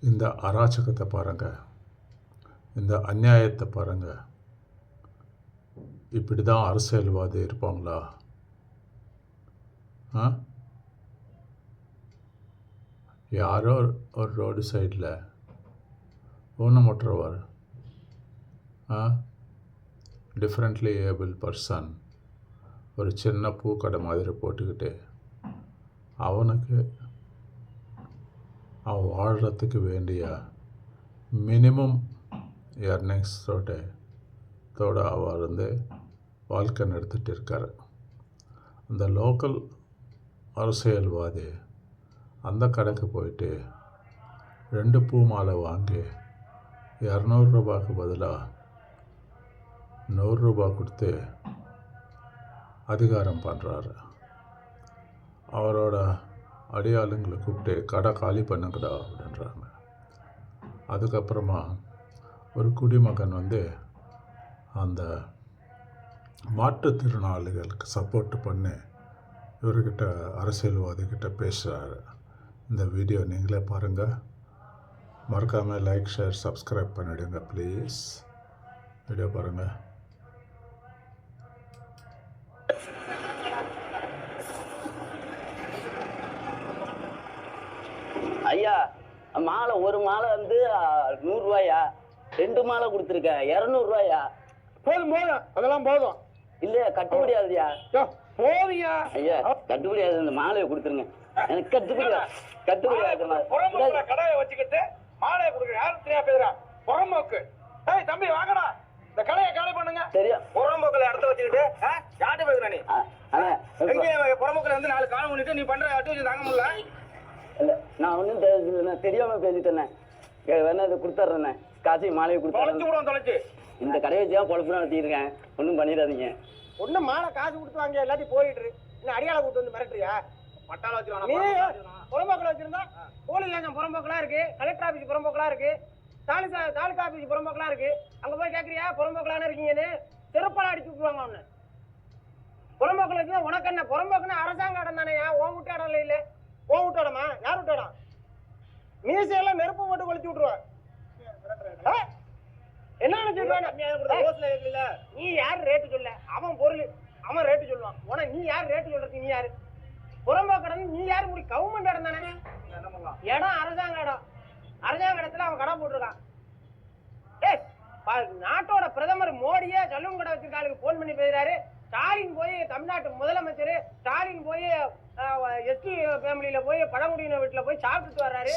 இந்த அராஜகத்தை பாருங்கள், இந்த அநியாயத்தை பாருங்கள். இப்படி தான் அரசியல்வாதி இருப்பாங்களா? யாரோ ஒரு ரோடு சைடில் ஊனமுற்றவர், டிஃப்ரெண்ட்லி ஏபிள் பர்சன் ஒரு சின்ன பூக்கடை மாதிரி போட்டுக்கிட்டு அவனுக்கு அவன் வாழ்கிறதுக்கு வேண்டிய மினிமம் எர்னிங்ஸோட அவர் வாழ்க்கை நடத்திட்டு இருக்கார். அந்த லோக்கல் அரசியல்வாதி அந்த கடைக்கு போயிட்டு 2 பூ மாலை வாங்கி 200 ரூபாய்க்கு பதிலாக 100 ரூபாய் கொடுத்து அதிகாரம் பண்ணுறாரு. அவரோட அடியாளுங்களை கூப்பிட்டு கடை காலி பண்ணுங்கடா அப்படின்றாங்க. அதுக்கப்புறமா ஒரு குடிமகன் அந்த மாற்றுத்திறனாளிகளுக்கு சப்போர்ட் பண்ணி இவர்கிட்ட அரசியல்வாதிகிட்ட பேசுகிறாரு. இந்த வீடியோ நீங்களே பாருங்கள். மறக்காமல் லைக், ஷேர், சப்ஸ்கிரைப் பண்ணிவிடுங்க ப்ளீஸ். வீடியோ பாருங்கள். ஐயா, மாலை ஒரு மாலை 100 ரூபாயா, 2 மாலை கொடுத்துருக்கேன் 200 ரூபாயா. போதும் அதெல்லாம் போதும். இல்லையா கட்ட முடியாதுயா. போதியா ஐயா, கட்ட முடியாது. இந்த மாலையை கொடுத்துருங்க. எனக்கு கட்டுப்படியாது. கடையை வச்சுக்கிட்டு மாலையை கொடுக்குற யாரும் தெரியா பேசுறா? புறம்போக்கு. ஏய் தம்பி வாங்கடா, இந்த கடையை காலி பண்ணுங்க. சரியா? புறம்போக்குல இடத்த வச்சுக்கிட்டு யார்கிட்ட பேசுற நீ? எங்க புறம்போக்குல 4 காலம் பண்ணிட்டு நீ பண்ற அட்டு வச்சு தாங்க முடியல. இல்ல, நான் ஒன்றும் தெரியாம பேசிட்டேண்ணே. வேணா இதை கொடுத்துட்றேண்ணே. காசையும் மாலையை கொடுத்து தொலைச்சு இந்த கடையை வச்சு தான் பொழப்பு நடத்திருக்கேன். ஒன்றும் பண்ணிடாதீங்க. ஒன்னும் மாலை காசு கொடுத்து வாங்க எல்லாத்தையும் போயிட்டு இன்னும் அடியாள கூட்டு வந்து மிரட்டுறியா? பட்டாள வச்சு புறம்போக்கில் வச்சிருந்தா போலீஸ் ஸ்டேஷன் புறம்போக்கெல்லாம் இருக்கு, கலெக்டர் ஆபீஸ் புறம்போக்கெல்லாம் இருக்கு, தாலுகா ஆபீஸ் புறம்போக்கெல்லாம் இருக்கு. அங்க போய் கேட்கறியா புறம்போக்கெல்லாம் இருக்கீங்கன்னு? செருப்பால அடிச்சு விட்டுருவாங்க ஒண்ணு. புறம்போக்கில் வச்சுன்னா உனக்கு என்ன? புறம்போக்குன்னா அரசாங்க இடம் தானேயா, உன் விட்டு இடம் இல்ல. உன் விட்டு இடமா? யார் விட்டு இடம்? மீசையெல்லாம் நெருப்பு போட்டு கொளுத்தி விட்டுருவேன். என்ன நீ யாரு ரேட்டு சொல்ல? அவன் பொருள் அவன் ரேட்டு சொல்லுவான். உன நீ யாரு ரேட்டு சொல்றது? நீ யாரு? புறம்போக்கடை நீ யாரு? முடி கவர்மெண்ட் இடம் தானே. இடம் அரசாங்க இடம். அரசாங்க இடத்துல அவன் கடை போட்டிருக்கான். நாட்டோட பிரதமர் மோடியே சலூன் கடை வச்சிருக்காளுக்கு போன் பண்ணி பேசுறாரு. ஸ்டாலின் போய் தமிழ்நாட்டு முதலமைச்சர் ஸ்டாலின் போய் எஸ்டி ஃபேமிலியில போய் பழங்குடியினர் வீட்டுல போய் சாப்பிட்டுட்டு வர்றாரு.